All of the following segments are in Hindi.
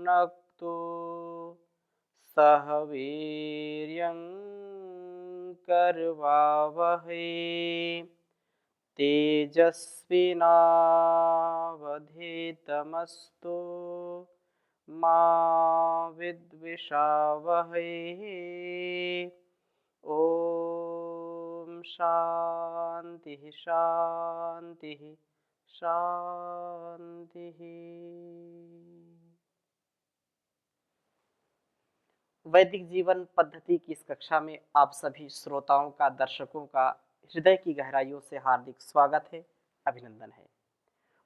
भुनक्तु सह वीर्यं करवावहै तेजस्विनावधीतमस्तु मा विद्विषावहै। ओम शांति शांति शांति। वैदिक जीवन पद्धति की इस कक्षा में आप सभी श्रोताओं का, दर्शकों का हृदय की गहराइयों से हार्दिक स्वागत है, अभिनंदन है।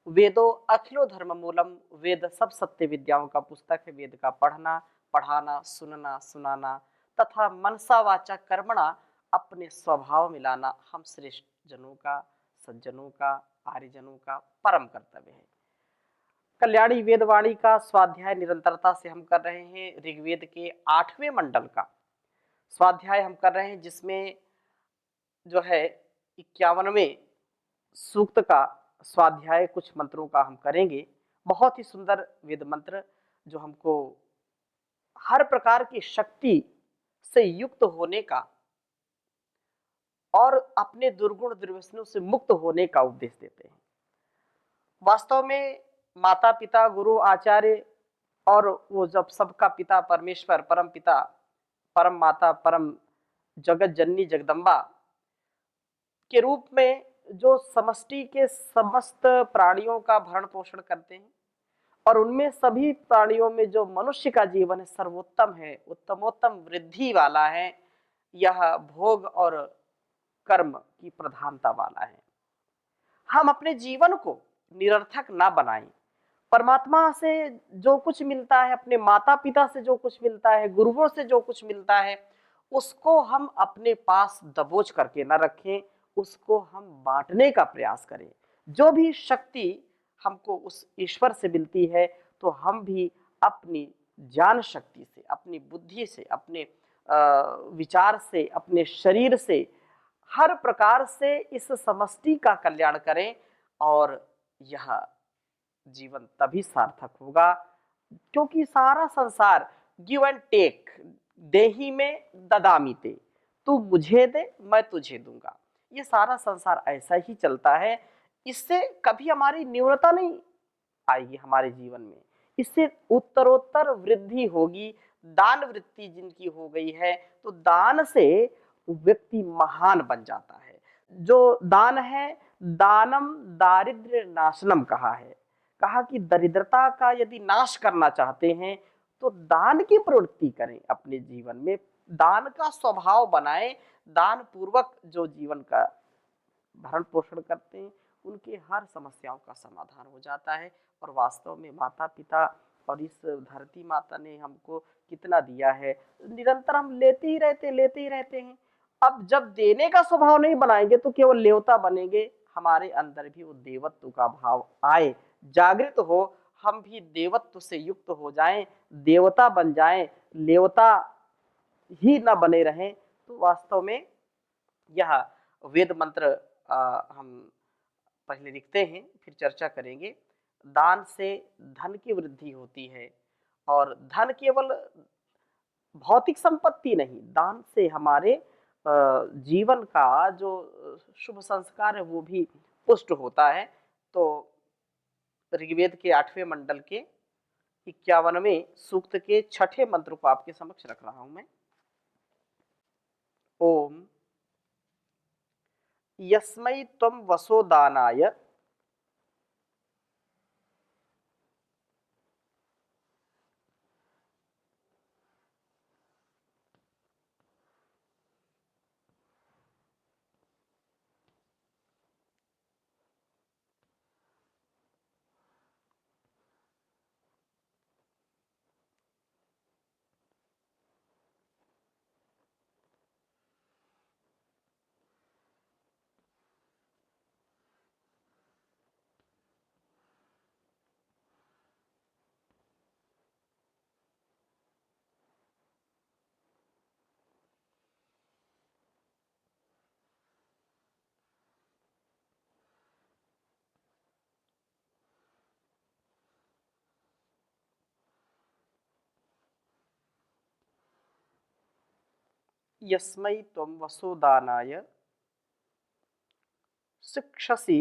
वेदो अखिलो धर्म मूलम, वेद सब सत्य विद्याओं का पुस्तक है। वेद का पढ़ना, पढ़ाना, सुनना, सुनाना तथा मनसा वाचा कर्मणा अपने स्वभाव में लाना हम श्रेष्ठ जनों का, सज्जनों का, आर्यजनों का परम कर्तव्य है। कल्याणी वेदवाणी का स्वाध्याय निरंतरता से हम कर रहे हैं। ऋग्वेद के 8वें मंडल का स्वाध्याय हम कर रहे हैं, जिसमें जो है 51वें सूक्त का स्वाध्याय, कुछ मंत्रों का हम करेंगे। बहुत ही सुंदर वेद मंत्र जो हमको हर प्रकार की शक्ति से युक्त होने का और अपने दुर्गुण दुर्व्यसनों से मुक्त होने का उपदेश देते हैं। वास्तव में माता पिता, गुरु, आचार्य और वो जब सबका पिता परमेश्वर, परम पिता, परम माता, परम जगत जननी जगदम्बा के रूप में जो समष्टि के समस्त प्राणियों का भरण पोषण करते हैं और उनमें सभी प्राणियों में जो मनुष्य का जीवन है सर्वोत्तम है, उत्तमोत्तम वृद्धि वाला है, यह भोग और कर्म की प्रधानता वाला है। हम अपने जीवन को निरर्थक ना बनाएं। परमात्मा से जो कुछ मिलता है, अपने माता पिता से जो कुछ मिलता है, गुरुओं से जो कुछ मिलता है, उसको हम अपने पास दबोच करके न रखें, उसको हम बांटने का प्रयास करें। जो भी शक्ति हमको उस ईश्वर से मिलती है, तो हम भी अपनी ज्ञान शक्ति से, अपनी बुद्धि से, अपने विचार से, अपने शरीर से, हर प्रकार से इस समष्टि का कल्याण करें। और यह जीवन तभी सार्थक होगा, क्योंकि सारा संसार गिव एंड टेक, देही में ददामी ते, तू मुझे दे मैं तुझे दूंगा। ये सारा संसार ऐसा ही चलता है। इससे कभी हमारी न्यूनता नहीं आएगी हमारे जीवन में, इससे उत्तरोत्तर वृद्धि होगी। दान वृत्ति जिनकी हो गई है, तो दान से व्यक्ति महान बन जाता है। जो दान है, दानम दारिद्र्य नाशनम कहा है। कहा कि दरिद्रता का यदि नाश करना चाहते हैं तो दान की प्रवृत्ति करें अपने जीवन में, दान का स्वभाव बनाएं। दान पूर्वक जो जीवन का भरण पोषण करते हैं, उनके हर समस्याओं का समाधान हो जाता है। और वास्तव में माता पिता और इस धरती माता ने हमको कितना दिया है, निरंतर हम लेते ही रहते हैं। अब जब देने का स्वभाव नहीं बनाएंगे तो केवल लेवता बनेंगे। हमारे अंदर भी वो देवत्व का भाव आए, जागृत हो, हम भी देवत्व से युक्त हो जाएं, देवता बन जाएं, लेवता ही न बने रहें। तो वास्तव में यह वेद मंत्र हम पहले लिखते हैं, फिर चर्चा करेंगे। दान से धन की वृद्धि होती है, और धन केवल भौतिक संपत्ति नहीं, दान से हमारे जीवन का जो शुभ संस्कार है वो भी पुष्ट होता है। तो ऋग्वेद के 8वें मंडल के 51वें सूक्त के 6ठे मंत्र को आपके समक्ष रख रहा हूं मैं। ओम यस्मै त्वं वसो दानाय यस्मै त्वं वसुदानाय शिक्षसि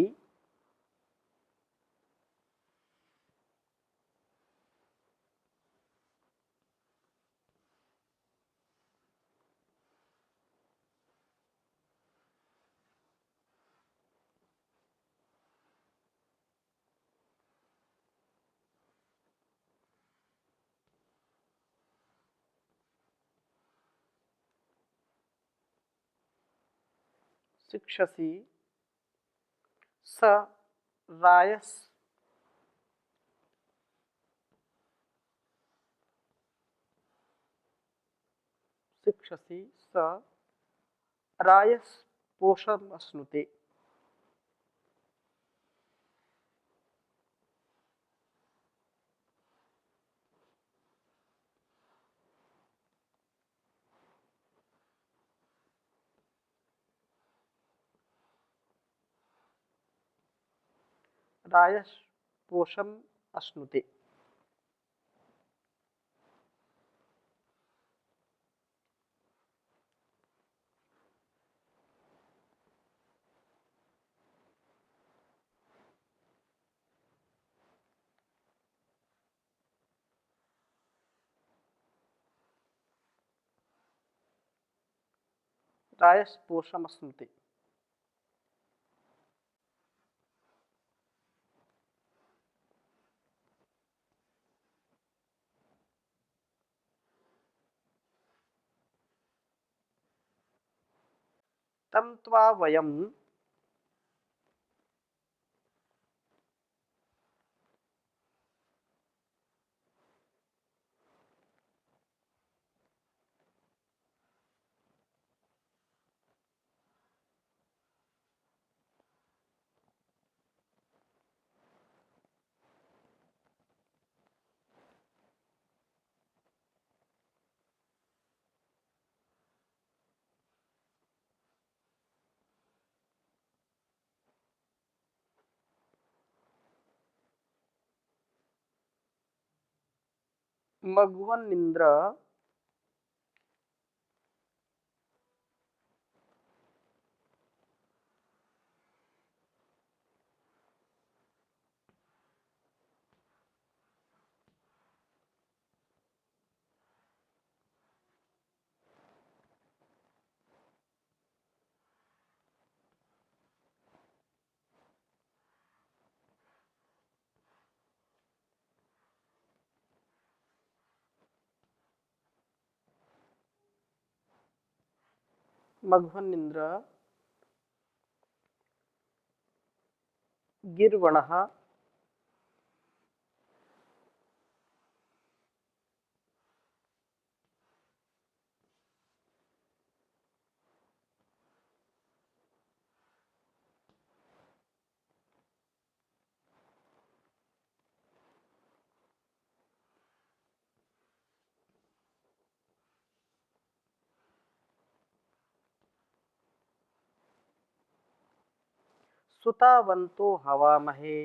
शिक्षसि स रायस् शिक्षसि स रायस् पोषम अश्नुते। रायस् पोषम अश्नुते। रायस् पोषम अश्नुते। तं त्वा वयं मघवन्निन्द्र मघवन्निन्द्र गिर्वणः सुतावन्तो हवामहे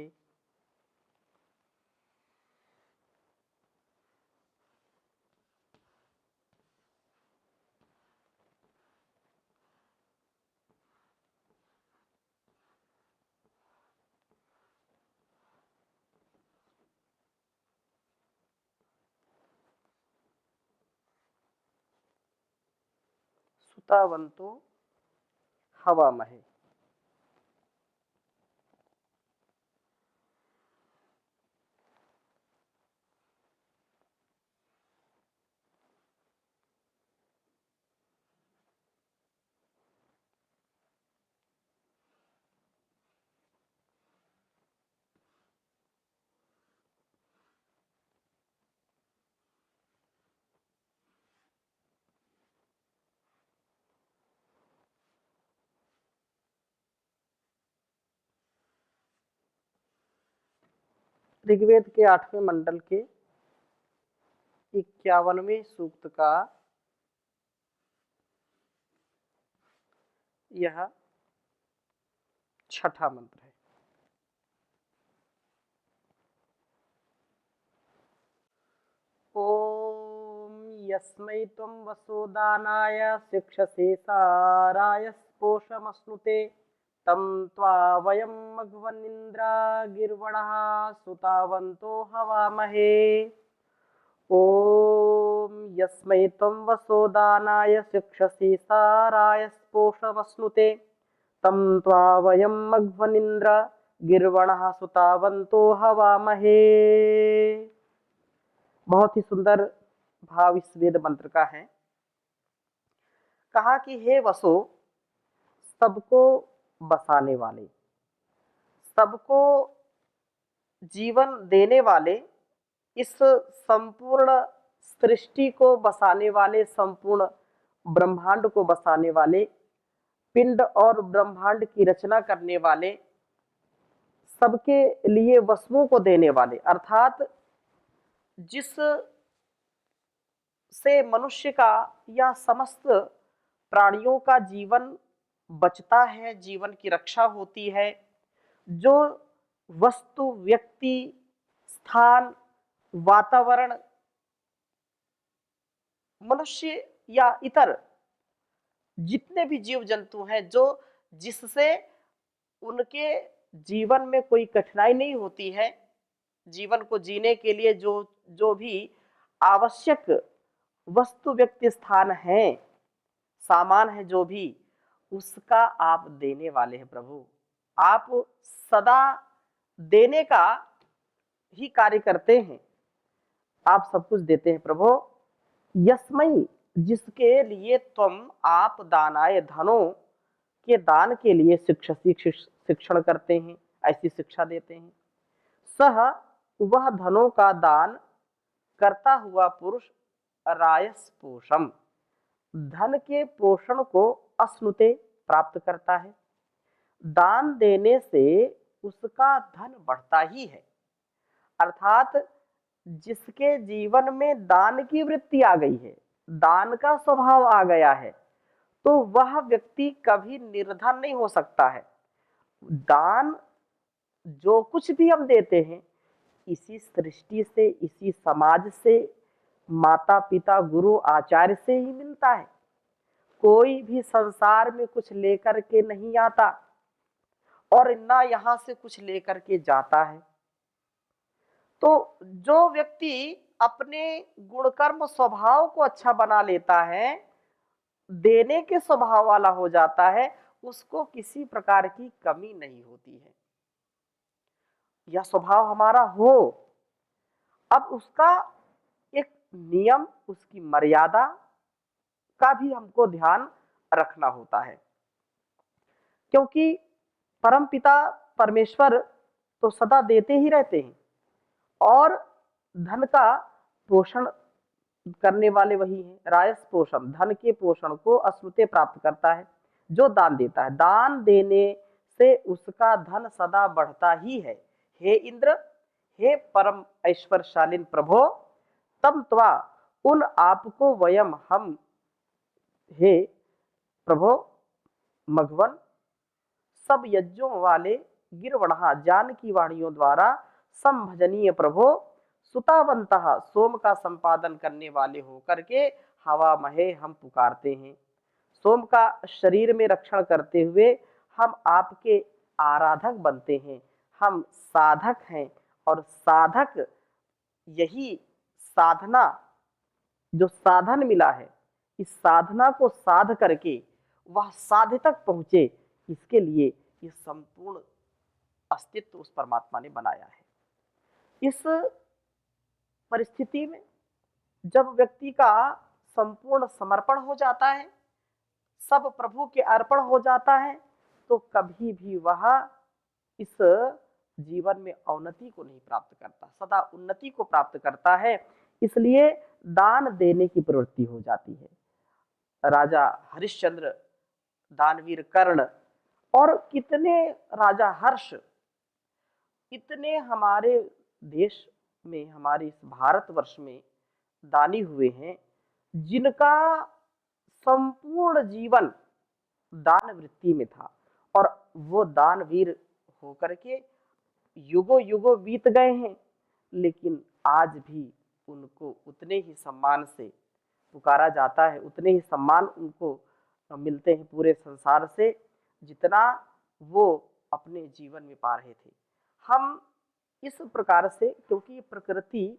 सुतावन्तो हवामहे। ऋग्वेद के 8वें मंडल के 51वें सूक्त का यह छठा मंत्र है। ओम यस्मै त्वं वसोदानाय शिक्षसे साराय स्पोषमश्नुते तं त्वा वयं मघवन्निन्द्रा गिर्वणः सुतावन्तो हवामहे। ॐ यस्मै त्वं वसोदानाय शिक्षसे साराय स्पोषमश्नुते तं त्वा वयं मघवन्निन्द्र गिर्वणः सुतावन्तो हवामहे। बहुत ही सुंदर भाव इस वेद मंत्र का है। कहा कि हे वसो, सबको बसाने वाले, सबको जीवन देने वाले, इस संपूर्ण सृष्टि को बसाने वाले, संपूर्ण ब्रह्मांड को बसाने वाले, पिंड और ब्रह्मांड की रचना करने वाले, सबके लिए वस्तुओं को देने वाले, अर्थात जिस से मनुष्य का या समस्त प्राणियों का जीवन बचता है, जीवन की रक्षा होती है, जो वस्तु, व्यक्ति, स्थान, वातावरण, मनुष्य या इतर जितने भी जीव जंतु हैं, जो जिससे उनके जीवन में कोई कठिनाई नहीं होती है, जीवन को जीने के लिए जो जो भी आवश्यक वस्तु, व्यक्ति, स्थान है, सामान है, जो भी, उसका आप देने वाले हैं प्रभु। आप सदा देने का ही कार्य करते हैं, आप सब कुछ देते हैं प्रभु। यस्मई, जिसके लिए तुम आप दानाय, धनों के दान के लिए शिक्षण करते हैं, ऐसी शिक्षा देते हैं। सह, वह धनों का दान करता हुआ पुरुष रायस पोषम, धन के पोषण को अश्नुते, प्राप्त करता है। दान देने से उसका धन बढ़ता ही है, अर्थात जिसके जीवन में दान की वृत्ति आ गई है, दान का स्वभाव आ गया है, तो वह व्यक्ति कभी निर्धन नहीं हो सकता है। दान जो कुछ भी हम देते हैं, इसी सृष्टि से, इसी समाज से, माता पिता गुरु आचार्य से ही मिलता है। कोई भी संसार में कुछ लेकर के नहीं आता और ना यहां से कुछ लेकर के जाता है। तो जो व्यक्ति अपने गुणकर्म स्वभाव को अच्छा बना लेता है, देने के स्वभाव वाला हो जाता है, उसको किसी प्रकार की कमी नहीं होती है। यह स्वभाव हमारा हो, अब उसका एक नियम, उसकी मर्यादा का भी हमको ध्यान रखना होता है, क्योंकि परमपिता परमेश्वर तो सदा देते ही रहते हैं और धन का पोषण करने वाले वही हैं। रायस पोषण, धन के पोषण को अश्नुते प्राप्त करता है जो दान देता है। दान देने से उसका धन सदा बढ़ता ही है। हे इंद्र, हे परम ऐश्वर्यशालीन प्रभो, तम त्वा, उन आपको वयम, हम, हे प्रभो मघवन, सब यज्ञों वाले गिरवणहा, ज्ञान की वाणियों द्वारा संभजनीय प्रभो, सुतावंतः, सोम का संपादन करने वाले होकर के हवा महे, हम पुकारते हैं। सोम का शरीर में रक्षण करते हुए हम आपके आराधक बनते हैं। हम साधक हैं और साधक, यही साधना, जो साधन मिला है, इस साधना को साध करके वह साध्य तक पहुंचे, इसके लिए ये संपूर्ण अस्तित्व उस परमात्मा ने बनाया है। इस परिस्थिति में जब व्यक्ति का संपूर्ण समर्पण हो जाता है, सब प्रभु के अर्पण हो जाता है, तो कभी भी वह इस जीवन में अवनति को नहीं प्राप्त करता, सदा उन्नति को प्राप्त करता है। इसलिए दान देने की प्रवृत्ति हो जाती है। राजा हरिश्चंद्र, दानवीर कर्ण और कितने राजा हर्ष, इतने हमारे देश में, हमारे इस भारतवर्ष में दानी हुए हैं, जिनका संपूर्ण जीवन दान वृत्ति में था और वो दानवीर होकर के युगों युगों बीत गए हैं, लेकिन आज भी उनको उतने ही सम्मान से पुकारा जाता है, उतने ही सम्मान उनको मिलते हैं पूरे संसार से, जितना वो अपने जीवन में पा रहे थे। हम इस प्रकार से, क्योंकि प्रकृति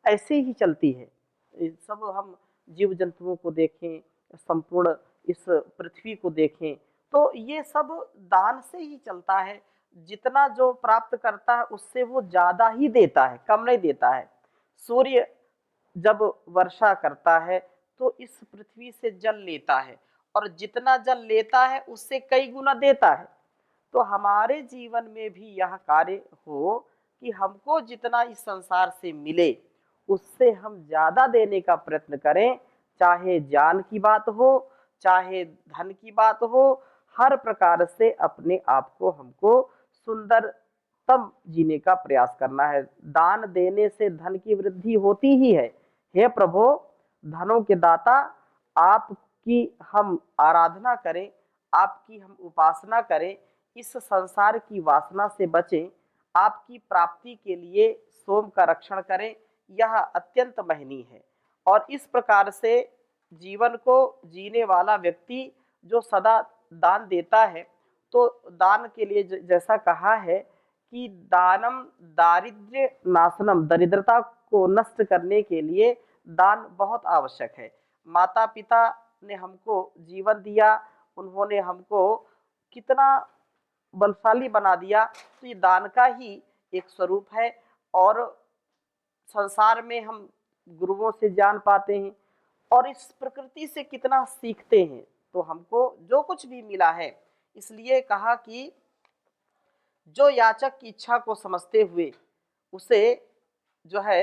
ऐसे ही चलती है, सब हम जीव जंतुओं को देखें, संपूर्ण इस पृथ्वी को देखें, तो ये सब दान से ही चलता है। जितना जो प्राप्त करता है उससे वो ज्यादा ही देता है, कम नहीं देता है। सूर्य जब वर्षा करता है तो इस पृथ्वी से जल लेता है, और जितना जल लेता है उससे कई गुना देता है। तो हमारे जीवन में भी यह कार्य हो कि हमको जितना इस संसार से मिले उससे हम ज्यादा देने का प्रयत्न करें, चाहे ज्ञान की बात हो, चाहे धन की बात हो, हर प्रकार से अपने आप को हमको सुंदरतम जीने का प्रयास करना है। दान देने से धन की वृद्धि होती ही है। हे प्रभु, धनों के दाता, आपकी हम आराधना करें, आपकी हम उपासना करें, इस संसार की वासना से बचें, आपकी प्राप्ति के लिए सोम का रक्षण करें, यह अत्यंत महनीय है। और इस प्रकार से जीवन को जीने वाला व्यक्ति जो सदा दान देता है, तो दान के लिए जैसा कहा है कि दानम दारिद्र्य नाशनम, दरिद्रता को नष्ट करने के लिए दान बहुत आवश्यक है। माता पिता ने हमको जीवन दिया, उन्होंने हमको कितना बलशाली बना दिया, तो ये दान का ही एक स्वरूप है। और संसार में हम गुरुओं से ज्ञान पाते हैं और इस प्रकृति से कितना सीखते हैं। तो हमको जो कुछ भी मिला है, इसलिए कहा कि जो याचक की इच्छा को समझते हुए उसे जो है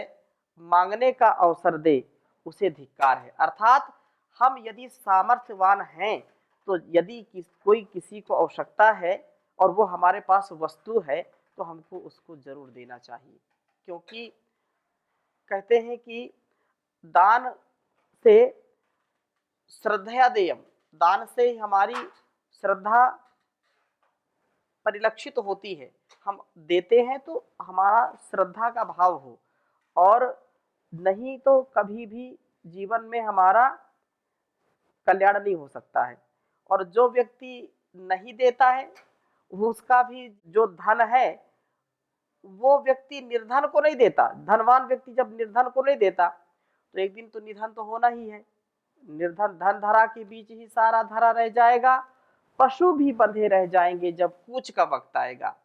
मांगने का अवसर दे, उसे धिक्कार है। अर्थात हम यदि सामर्थ्यवान हैं, तो यदि कोई किसी को आवश्यकता है और वो हमारे पास वस्तु है, तो हमको उसको जरूर देना चाहिए। क्योंकि कहते हैं कि दान से श्रद्धया देयम, दान से हमारी श्रद्धा परिलक्षित होती है। हम देते हैं तो हमारा श्रद्धा का भाव हो, और नहीं तो कभी भी जीवन में हमारा कल्याण नहीं हो सकता है। और जो व्यक्ति नहीं देता है, उसका भी जो धन है, वो व्यक्ति निर्धन को नहीं देता। धनवान व्यक्ति जब निर्धन को नहीं देता, तो एक दिन तो निधन तो होना ही है। निर्धन धन धरा के बीच ही सारा धरा रह जाएगा, पशु भी बंधे रह जाएंगे जब कूच का वक्त आएगा।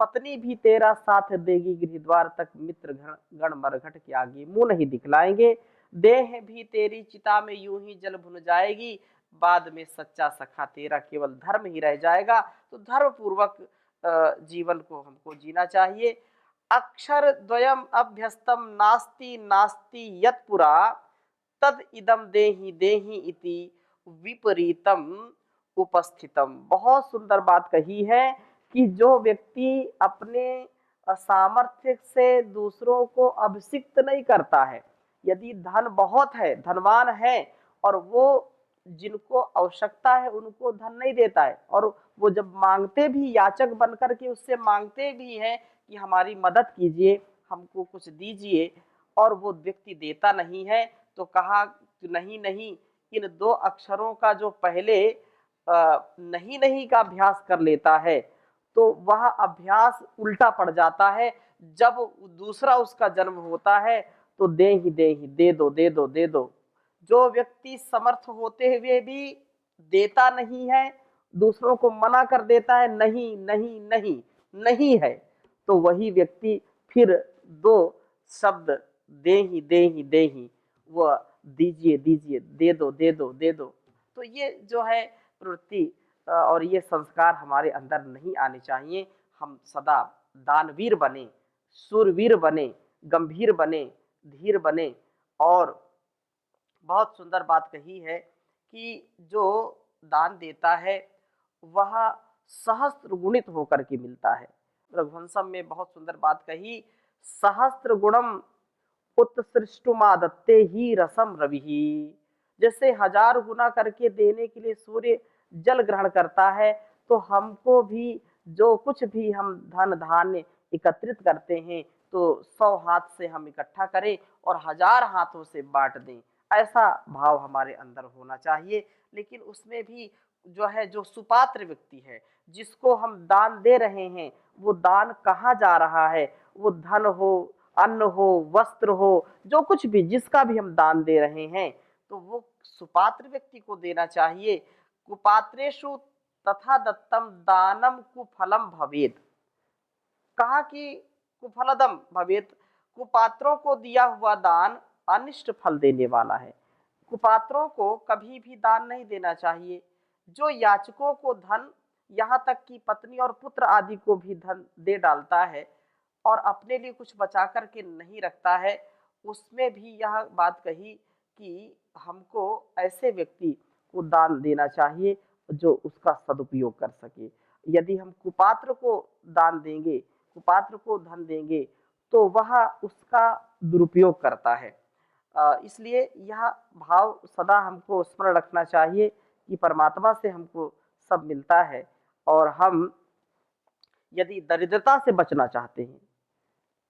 पत्नी भी तेरा साथ देगी गृह द्वार तक, मित्र गण मरघट के आगे मुंह नहीं दिखलाएंगे। देह भी तेरी चिता में यूं ही जल भुन जाएगी, बाद में सच्चा सखा तेरा केवल धर्म ही रह जाएगा। तो धर्म पूर्वक जीवन को हमको जीना चाहिए। अक्षर द्वयम अभ्यस्तम नास्ति नास्ति यत् पुरा, तद इदम देहि देहि इति विपरीतम उपस्थितम। बहुत सुंदर बात कही है कि जो व्यक्ति अपने सामर्थ्य से दूसरों को अभिषिक्त नहीं करता है, यदि धन बहुत है, धनवान है, और वो जिनको आवश्यकता है उनको धन नहीं देता है, और वो जब मांगते भी, याचक बनकर के उससे मांगते भी हैं कि हमारी मदद कीजिए, हमको कुछ दीजिए, और वो व्यक्ति देता नहीं है, तो कहा नहीं नहीं, इन दो अक्षरों का जो पहले नहीं नहीं का अभ्यास कर लेता है, तो वह अभ्यास उल्टा पड़ जाता है। जब दूसरा उसका जन्म होता है तो दे ही दे ही, दे दो दे दो दे दो। जो व्यक्ति समर्थ होते हुए भी देता नहीं है, दूसरों को मना कर देता है, नहीं नहीं नहीं नहीं है, तो वही व्यक्ति फिर दो शब्द दे ही दे ही दे ही, वह दीजिए दीजिए, दे दो दे दो दे दो। तो ये जो है प्रवृत्ति और ये संस्कार हमारे अंदर नहीं आने चाहिए। हम सदा दानवीर बने, शूरवीर बने, गंभीर बने, धीर बने। और बहुत सुंदर बात कही है कि जो दान देता है वह सहस्त्र गुणित होकर के मिलता है। रघुवंशम में बहुत सुंदर बात कही, सहस्त्र गुणम उत्सृष्टुमादत्ते ही रसम रविही। जैसे 1000 गुना करके देने के लिए सूर्य जल ग्रहण करता है, तो हमको भी जो कुछ भी हम धन धान्य एकत्रित करते हैं, तो 100 हाथ से हम इकट्ठा करें और 1000 हाथों से बांट दें, ऐसा भाव हमारे अंदर होना चाहिए। लेकिन उसमें भी जो है, जो सुपात्र व्यक्ति है, जिसको हम दान दे रहे हैं, वो दान कहाँ जा रहा है, वो धन हो, अन्न हो, वस्त्र हो, जो कुछ भी, जिसका भी हम दान दे रहे हैं, तो वो सुपात्र व्यक्ति को देना चाहिए। कुपात्रेषु तथा दत्तम दानम कुफलम भवेत। कहा कि कुफलदम भवेत, कुपात्रों को दिया हुआ दान अनिष्ट फल देने वाला है। कुपात्रों को कभी भी दान नहीं देना चाहिए। जो याचकों को धन, यहाँ तक कि पत्नी और पुत्र आदि को भी धन दे डालता है और अपने लिए कुछ बचा कर के नहीं रखता है, उसमें भी यह बात कही कि हमको ऐसे व्यक्ति को दान देना चाहिए जो उसका सदुपयोग कर सके। यदि हम कुपात्र को दान देंगे, कुपात्र को धन देंगे, तो वह उसका दुरुपयोग करता है। इसलिए यह भाव सदा हमको स्मरण रखना चाहिए कि परमात्मा से हमको सब मिलता है, और हम यदि दरिद्रता से बचना चाहते हैं,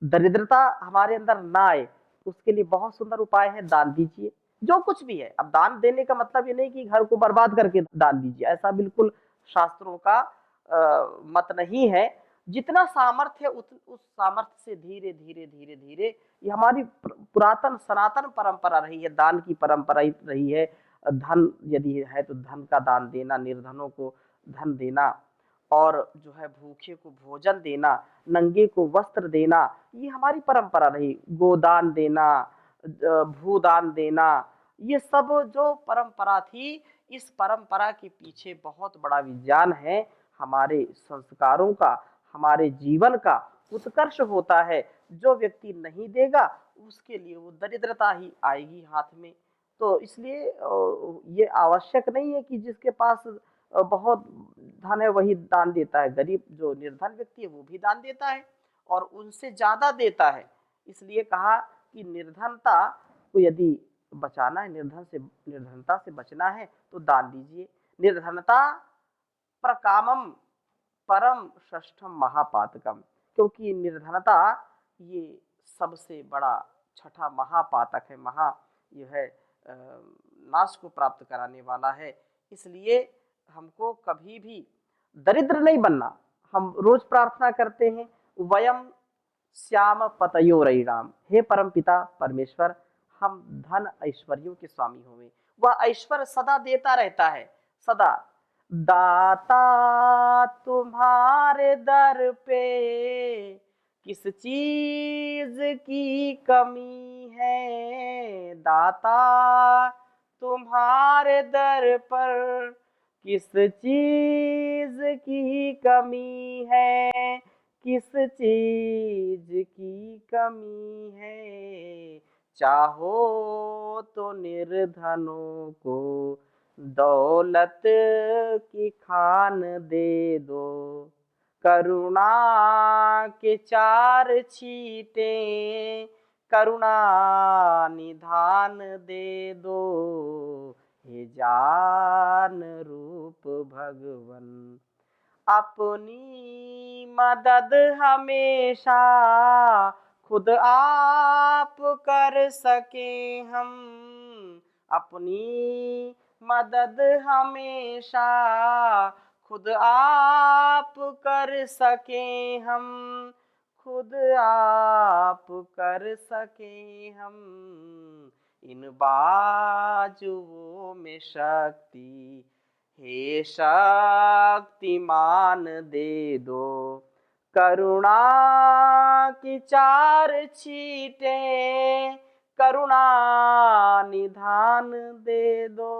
दरिद्रता हमारे अंदर ना आए, उसके लिए बहुत सुंदर उपाय है, दान दीजिए। जो कुछ भी है, अब दान देने का मतलब ये नहीं कि घर को बर्बाद करके दान दीजिए, ऐसा बिल्कुल शास्त्रों का मत नहीं है। जितना सामर्थ्य है उस सामर्थ्य से धीरे धीरे धीरे धीरे, ये हमारी पुरातन सनातन परंपरा रही है, दान की परंपरा रही है। धन यदि है तो धन का दान देना, निर्धनों को धन देना, और जो है भूखे को भोजन देना, नंगे को वस्त्र देना, ये हमारी परंपरा रही। गोदान देना, भूदान देना, ये सब जो परंपरा थी, इस परंपरा के पीछे बहुत बड़ा विज्ञान है। हमारे संस्कारों का, हमारे जीवन का उत्कर्ष होता है। जो व्यक्ति नहीं देगा, उसके लिए वो दरिद्रता ही आएगी हाथ में। तो इसलिए ये आवश्यक नहीं है कि जिसके पास बहुत धन है वही दान देता है। गरीब जो निर्धन व्यक्ति है वो भी दान देता है और उनसे ज्यादा देता है। इसलिए कहा कि निर्धनता को यदि बचाना है, निर्धनता से बचना है, तो दान दीजिए। निर्धनता प्रकामम परम षष्ठम महापातकम, क्योंकि निर्धनता ये सबसे बड़ा छठा महापातक है, ये है नाश को प्राप्त कराने वाला है। इसलिए हमको कभी भी दरिद्र नहीं बनना। हम रोज प्रार्थना करते हैं, वयम श्याम पतयोरयिणाम, हे परम पिता परमेश्वर, हम धन ऐश्वर्यों के स्वामी होवे। वह ऐश्वर्य सदा देता रहता है, सदा। दाता तुम्हारे दर पे किस चीज की कमी है, दाता तुम्हारे दर पर किस चीज की कमी है, किस चीज की कमी है। चाहो तो निर्धनों को दौलत की खान दे दो, करुणा के 4 छींटे करुणा निधान दे दो, हे जान रूप भगवन। अपनी मदद हमेशा खुद आप कर सके हम, अपनी मदद हमेशा खुद आप कर सके हम, खुद आप कर सके हम। इन बाजुओं में शक्ति, हे शक्तिमान दे दो, करुणा की 4 छींटे करुणा निधान दे दो,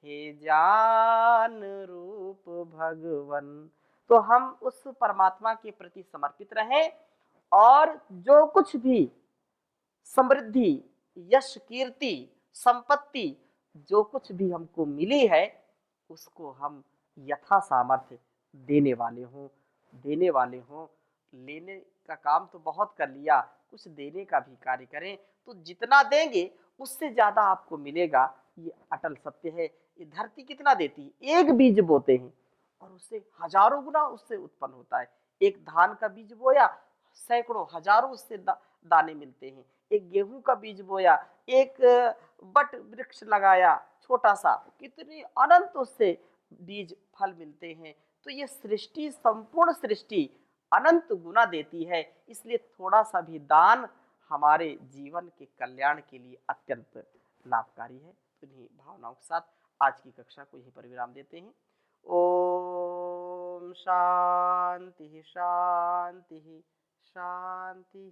हे जान रूप भगवन। तो हम उस परमात्मा के प्रति समर्पित रहें, और जो कुछ भी समृद्धि, यश, कीर्ति, संपत्ति जो कुछ भी हमको मिली है, उसको हम यथा सामर्थ्य देने वाले हों। लेने का काम तो बहुत कर लिया, कुछ देने का भी कार्य करें, तो जितना देंगे उससे ज्यादा आपको मिलेगा। ये अटल सत्य है। ये धरती कितना देती है, एक बीज बोते हैं और उससे हजारों गुना उससे उत्पन्न होता है। एक धान का बीज बोया, सैकड़ों हजारों उससे दाने मिलते हैं। एक गेहूं का बीज बोया, एक बट वृक्ष लगाया छोटा सा, कितने अनंत उससे बीज फल मिलते हैं। तो ये सृष्टि, संपूर्ण सृष्टि अनंत गुना देती है, इसलिए थोड़ा सा भी दान हमारे जीवन के कल्याण के लिए अत्यंत लाभकारी है। तो इन्हीं भावनाओं के साथ आज की कक्षा को यहीं पर विराम देते हैं। ओम शांति शांति शांति।